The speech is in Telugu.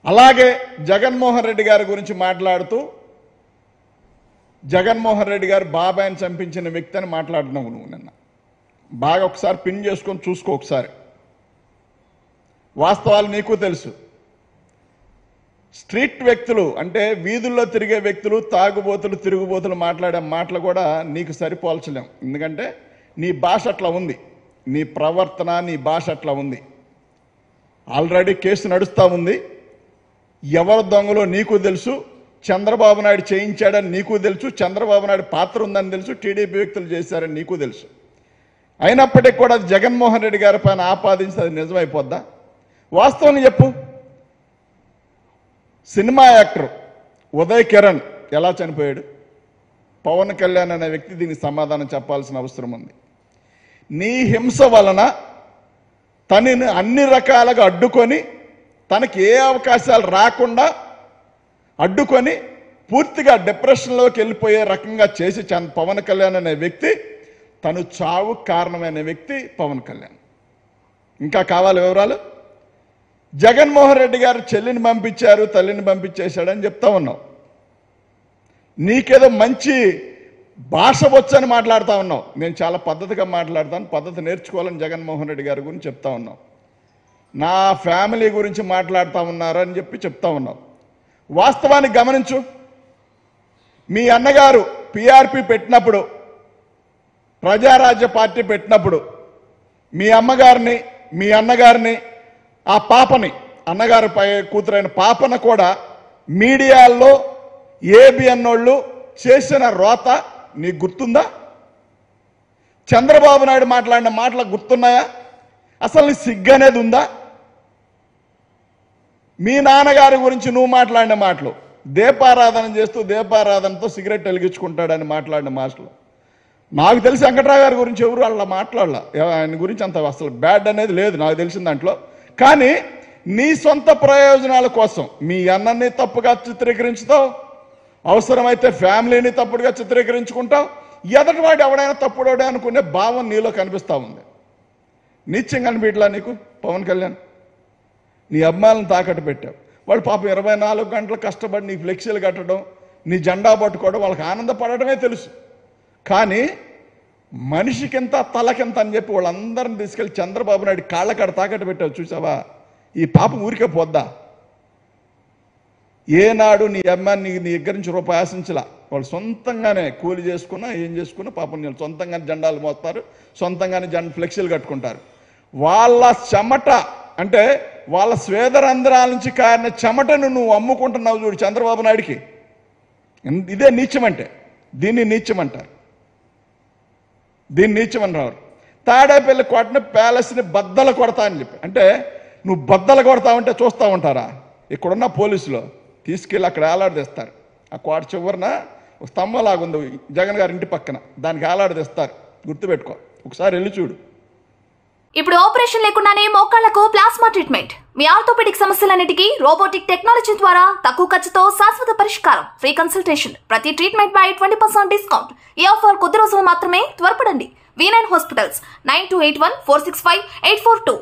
అలాగే జగన్మోహన్ రెడ్డి గారి గురించి మాట్లాడుతూ జగన్మోహన్ రెడ్డి గారు బాబాయిని చంపించిన వ్యక్తి అని మాట్లాడినావు నువ్వు నిన్న. బాగా ఒకసారి పిన్ చేసుకొని చూసుకో ఒకసారి. వాస్తవాలు నీకు తెలుసు. స్ట్రీట్ వ్యక్తులు అంటే వీధుల్లో తిరిగే వ్యక్తులు, తాగుబోతులు, తిరుగుబోతులు మాట్లాడే మాటలు కూడా నీకు సరిపోల్చలేం. ఎందుకంటే నీ భాష అట్లా ఉంది, నీ ప్రవర్తన, నీ భాష అట్లా ఉంది. ఆల్రెడీ కేసు నడుస్తూ ఉంది. ఎవరు దొంగలో నీకు తెలుసు. చంద్రబాబు నాయుడు చేయించాడని నీకు తెలుసు. చంద్రబాబు నాయుడు పాత్ర ఉందని తెలుసు. టీడీపీ వ్యక్తులు చేశారని నీకు తెలుసు. అయినప్పటికీ కూడా జగన్మోహన్ రెడ్డి గారి పైన ఆపాదించి అది నిజమైపోద్దా? వాస్తవం చెప్పు. సినిమా యాక్టర్ ఉదయ్ కిరణ్ ఎలా చనిపోయాడు? పవన్ కళ్యాణ్ అనే వ్యక్తి దీనికి సమాధానం చెప్పాల్సిన అవసరం ఉంది. నీ హింస వలన తనని అన్ని రకాలుగా అడ్డుకొని, తనకి ఏ అవకాశాలు రాకుండా అడ్డుకొని పూర్తిగా డిప్రెషన్లోకి వెళ్ళిపోయే రకంగా చేసి పవన్ కళ్యాణ్ అనే వ్యక్తి, తను చావు కారణమైన వ్యక్తి పవన్ కళ్యాణ్. ఇంకా కావాలి వివరాలు? జగన్మోహన్ రెడ్డి గారు చెల్లిని పంపించారు, తల్లిని పంపించేశాడని చెప్తా ఉన్నావు. నీకేదో మంచి భాష వచ్చని మాట్లాడుతూ ఉన్నావు. నేను చాలా పద్ధతిగా మాట్లాడతాను, పద్ధతి నేర్చుకోవాలని జగన్మోహన్ రెడ్డి గారి గురించి చెప్తా ఉన్నావు. నా ఫ్యామిలీ గురించి మాట్లాడుతూ ఉన్నారని చెప్తా ఉన్నావు. వాస్తవానికి గమనించు. మీ అన్నగారు పిఆర్పి పెట్టినప్పుడు, ప్రజారాజ్య పార్టీ పెట్టినప్పుడు మీ అమ్మగారిని, మీ అన్నగారిని, ఆ పాపని, అన్నగారి కూతురైన పాపను కూడా మీడియాల్లో ఏబిఎన్ వాళ్ళు చేసిన రోత నీకు గుర్తుందా? చంద్రబాబు నాయుడు మాట్లాడిన మాటలు గుర్తున్నాయా? అసలు నీ సిగ్గు అనేది ఉందా? మీ నాన్నగారి గురించి నువ్వు మాట్లాడిన మాటలు, దీపారాధన చేస్తూ దీపారాధనతో సిగరెట్ వెలిగించుకుంటాడని మాట్లాడిన మాటలు, నాకు తెలిసి వెంకట్రావు గారి గురించి ఎవరు అలా మాట్లాడాల. ఆయన గురించి అంత అసలు బ్యాడ్ అనేది లేదు నాకు తెలిసిన దాంట్లో. కానీ నీ సొంత ప్రయోజనాల కోసం మీ అన్నని తప్పుగా చిత్రీకరించుతావు, అవసరమైతే ఫ్యామిలీని తప్పుడుగా చిత్రీకరించుకుంటావు. ఎదటివాడు ఎవడైనా తప్పుడోడే అనుకునే భావం నీలో కనిపిస్తూ ఉంది. నిత్యం కనిపించలా నీకు పవన్ కళ్యాణ్? నీ అభిమానులను తాకట్టు పెట్టావు. వాళ్ళు పాపం 24 గంటలు కష్టపడి నీ ఫ్లెక్సీలు కట్టడం, నీ జెండా పట్టుకోవడం, వాళ్ళకి ఆనందపడటమే తెలుసు. కానీ మనిషికింత తలకింత అని చెప్పి వాళ్ళందరిని తీసుకెళ్ళి చంద్రబాబు నాయుడు కాళ్ళ కాడ తాకట్టు పెట్టావు. చూసావా? ఈ పాపం ఊరికే పోద్దా? ఏనాడు నీ అమ్మాయిని నీ దగ్గర నుంచి రూపాయి ఆశించలా. వాళ్ళు సొంతంగానే కూలి చేసుకున్నా, ఏం చేసుకున్నా పాపం నేను సొంతంగానే జెండాలు మోస్తారు, సొంతంగానే ఫ్లెక్సీలు కట్టుకుంటారు. వాళ్ళ చెమట అంటే వాళ్ళ స్వేదరంధ్రాల నుంచి కారిన చెమటను నువ్వు అమ్ముకుంటున్నావు చూడు చంద్రబాబు నాయుడికి. ఇదే నీచం అంటే. దీన్ని నీచం అంటారు. దీన్ని నీచం అంటారు. తాడేపల్లి కోటని ప్యాలెస్ని బద్దలు కొడతా అని చెప్పి, అంటే నువ్వు బద్దలు కొడతావంటే చూస్తూ ఉంటారా? ఇక్కడున్న పోలీసులు తీసుకెళ్ళి అక్కడ ఏలాడదీస్తారు. ఆ కోట చివరిన ఒక స్తంభంలాగా ఉంది జగన్ గారి ఇంటి పక్కన, దానికి ఏలాడదీస్తారు. గుర్తుపెట్టుకో, ఒకసారి వెళ్ళి చూడు. ఇప్పుడు ఆపరేషన్ లేకుండానే మోకాళ్లకు ప్లాస్మా ట్రీట్మెంట్. మీ ఆర్థోపెడిక్ సమస్యలన్నిటికీ రోబోటిక్ టెక్నాలజీ ద్వారా తక్కువ ఖర్చుతో శాశ్వత పరిష్కారం. Free consultation. ప్రతి ట్రీట్మెంట్ పై 20% డిస్కౌంట్. ఈ ఆఫర్ కొద్ది రోజులు మాత్రమే. త్వరపడండి. V9 hospitals 9281465842.